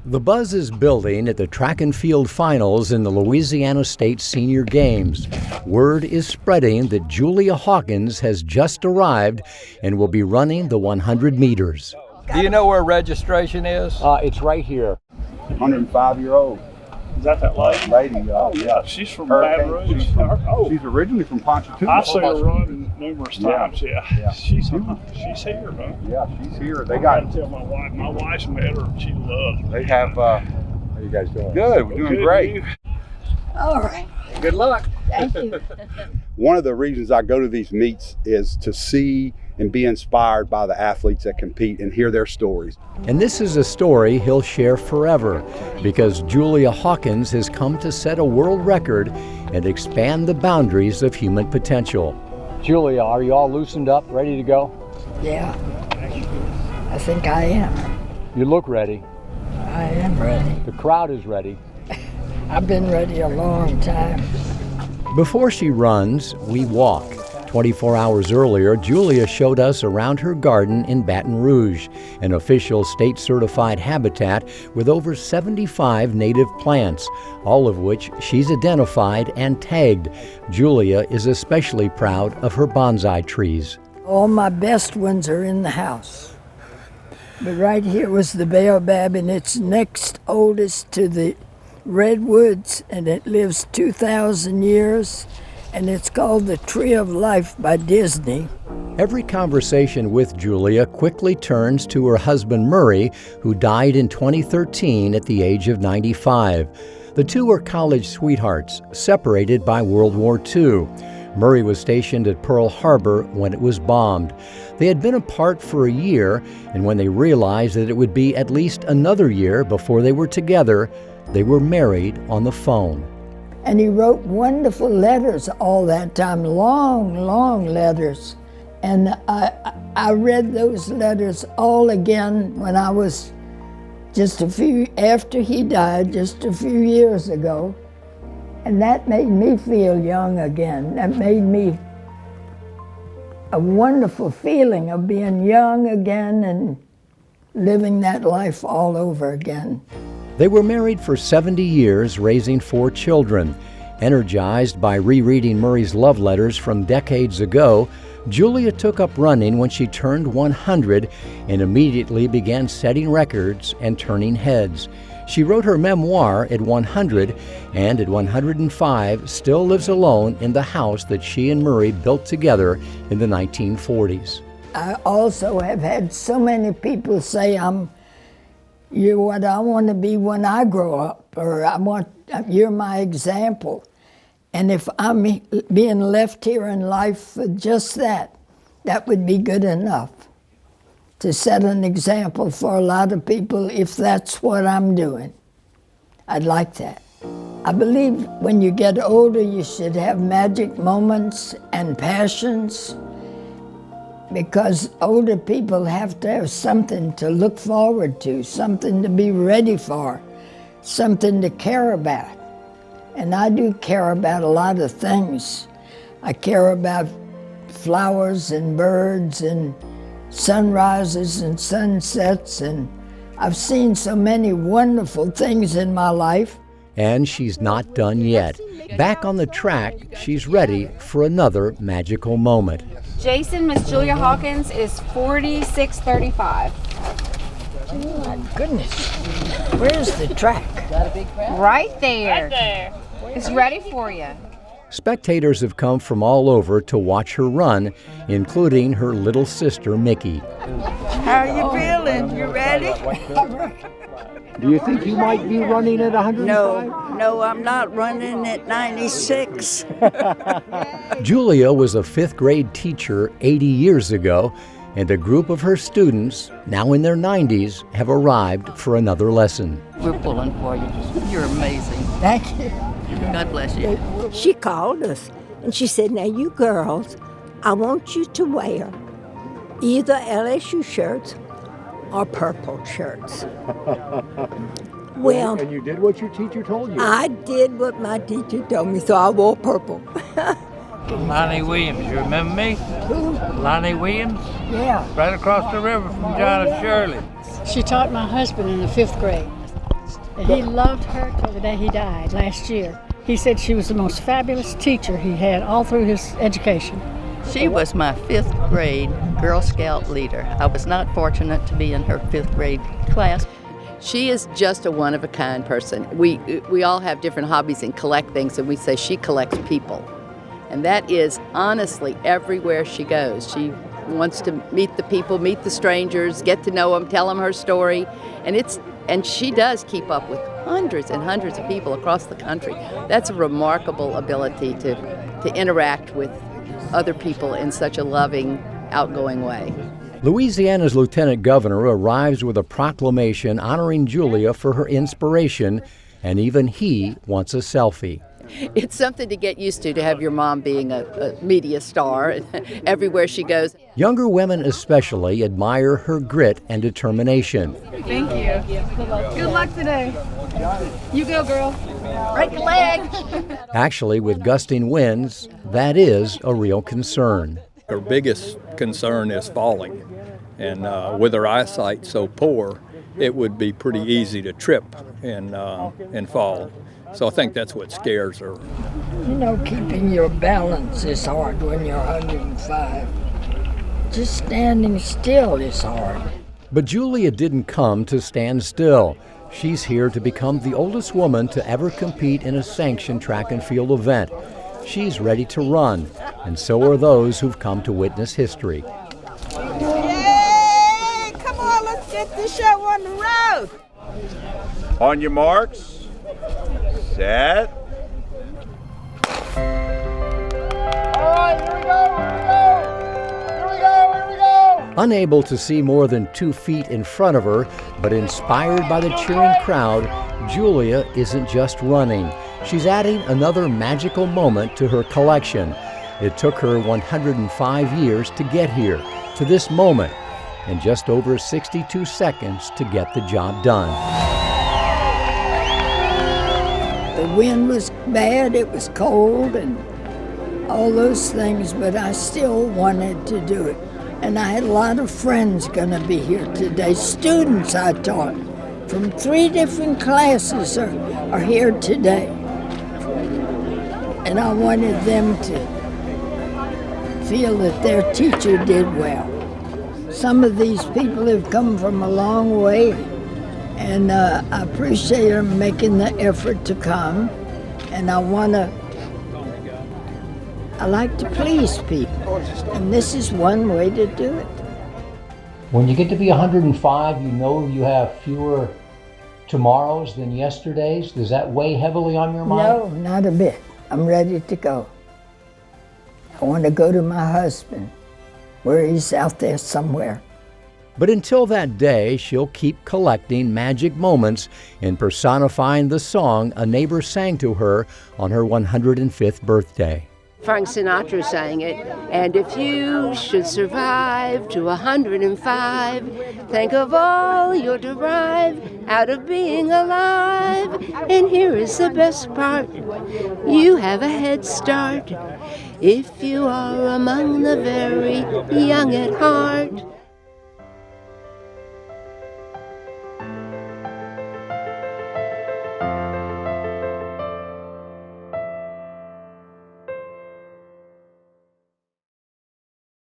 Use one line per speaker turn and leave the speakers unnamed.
The buzz is building at the track and field finals in the Louisiana State Senior Games. Word is spreading that Julia Hawkins has just arrived and will be running the 100 meters.
Do you know where registration is?
It's right here.
105-year-old.
Is that lady?
Yeah.
She's from Baton Rouge.
She's originally from Ponchatoula.
I've seen her run numerous times. Yeah. She's here, man.
Yeah, she's here.
I got to tell my wife. My wife's met her. And she loves her.
They have. How you guys doing? Good. We're doing great.
All right.
Good luck.
Thank you.
One of the reasons I go to these meets is to see and be inspired by the athletes that compete and hear their stories.
And this is a story he'll share forever, because Julia Hawkins has come to set a world record and expand the boundaries of human potential. Julia, are you all loosened up, ready to go?
Yeah, I think I am.
You look ready.
I am ready.
The crowd is ready.
I've been ready a long time.
Before she runs, we walk. 24 hours earlier, Julia showed us around her garden in Baton Rouge, an official state-certified habitat with over 75 native plants, all of which she's identified and tagged. Julia is especially proud of her bonsai trees.
All my best ones are in the house. But right here was the baobab, and it's next oldest to the redwoods, and it lives 2,000 years. And it's called The Tree of Life by Disney.
Every conversation with Julia quickly turns to her husband Murray, who died in 2013 at the age of 95. The two were college sweethearts, separated by World War II. Murray was stationed at Pearl Harbor when it was bombed. They had been apart for a year, and when they realized that it would be at least another year before they were together, they were married on the phone.
And he wrote wonderful letters all that time, long, long letters. And I read those letters all again when I was after he died, just a few years ago. And that made me feel young again. That made me a wonderful feeling of being young again and living that life all over again.
They were married for 70 years, raising 4 children. Energized by rereading Murray's love letters from decades ago, Julia took up running when she turned 100 and immediately began setting records and turning heads. She wrote her memoir at 100, and at 105 still lives alone in the house that she and Murray built together in the 1940s.
I also have had so many people say you're what I want to be when I grow up, or you're my example. And if I'm being left here in life for just that would be good enough to set an example for a lot of people if that's what I'm doing. I'd like that. I believe when you get older, you should have magic moments and passions, because older people have to have something to look forward to, something to be ready for, something to care about. And I do care about a lot of things. I care about flowers and birds and sunrises and sunsets, and I've seen so many wonderful things in my life.
And she's not done yet. Back on the track, she's ready for another magical moment.
Jason, Miss Julia Hawkins is 46:35.
Oh my goodness. Where's the track?
Right there. It's ready for you.
Spectators have come from all over to watch her run, including her little sister, Mickey.
How are you feeling? You ready?
Do you think you might be running at 105?
No, I'm not running at 96.
Julia was a 5th grade teacher 80 years ago, and a group of her students, now in their 90s, have arrived for another lesson.
We're pulling for you. You're amazing.
Thank you.
God bless you.
She called us and she said, now you girls, I want you to wear either LSU shirts or purple shirts. Well,
and you did what your teacher told you.
I did what my teacher told me, so I wore purple.
Lonnie Williams, you remember me?
Who?
Lonnie Williams?
Yeah.
Right across the river from John and Shirley.
She taught my husband in the 5th grade. He loved her till the day he died last year. He said she was the most fabulous teacher he had all through his education.
She was my 5th grade Girl Scout leader. I was not fortunate to be in her 5th grade class.
She is just a one-of-a-kind person. We all have different hobbies and collect things, and we say she collects people. And that is honestly everywhere she goes. She wants to meet the people, meet the strangers, get to know them, tell them her story. And she does keep up with hundreds and hundreds of people across the country. That's a remarkable ability to interact with other people in such a loving, outgoing way.
Louisiana's lieutenant governor arrives with a proclamation honoring Julia for her inspiration, and even he wants a selfie.
It's something to get used to have your mom being a media star everywhere she goes.
Younger women especially admire her grit and determination.
Thank you. Good luck today. You go, girl. Break your leg.
Actually, with gusting winds, that is a real concern.
Her biggest concern is falling. And with her eyesight so poor, it would be pretty easy to trip and fall. So I think that's what scares her.
You know, keeping your balance is hard when you're 105. Just standing still is hard.
But Julia didn't come to stand still. She's here to become the oldest woman to ever compete in a sanctioned track and field event. She's ready to run, and so are those who've come to witness history.
Yay! Come on, let's get this show on the road.
On your marks. Set.
All right, here we go, here we go. Here we go, here we go.
Unable to see more than 2 feet in front of her, but inspired by the cheering crowd, Julia isn't just running. She's adding another magical moment to her collection. It took her 105 years to get here, to this moment, and just over 62 seconds to get the job done.
The wind was bad, it was cold, and all those things, but I still wanted to do it. And I had a lot of friends going to be here today. Students I taught from 3 different classes are here today. And I wanted them to feel that their teacher did well. Some of these people have come from a long way, and I appreciate them making the effort to come. And I like to please people, and this is one way to do it.
When you get to be 105, you know you have fewer tomorrows than yesterdays. Does that weigh heavily on your mind?
No, not a bit. I'm ready to go. I want to go to my husband, where he's out there somewhere.
But until that day, she'll keep collecting magic moments and personifying the song a neighbor sang to her on her 105th birthday.
Frank Sinatra sang it, and if you should survive to 105, think of all you'll derive out of being alive. And here is the best part, you have a head start if you are among the very young at heart.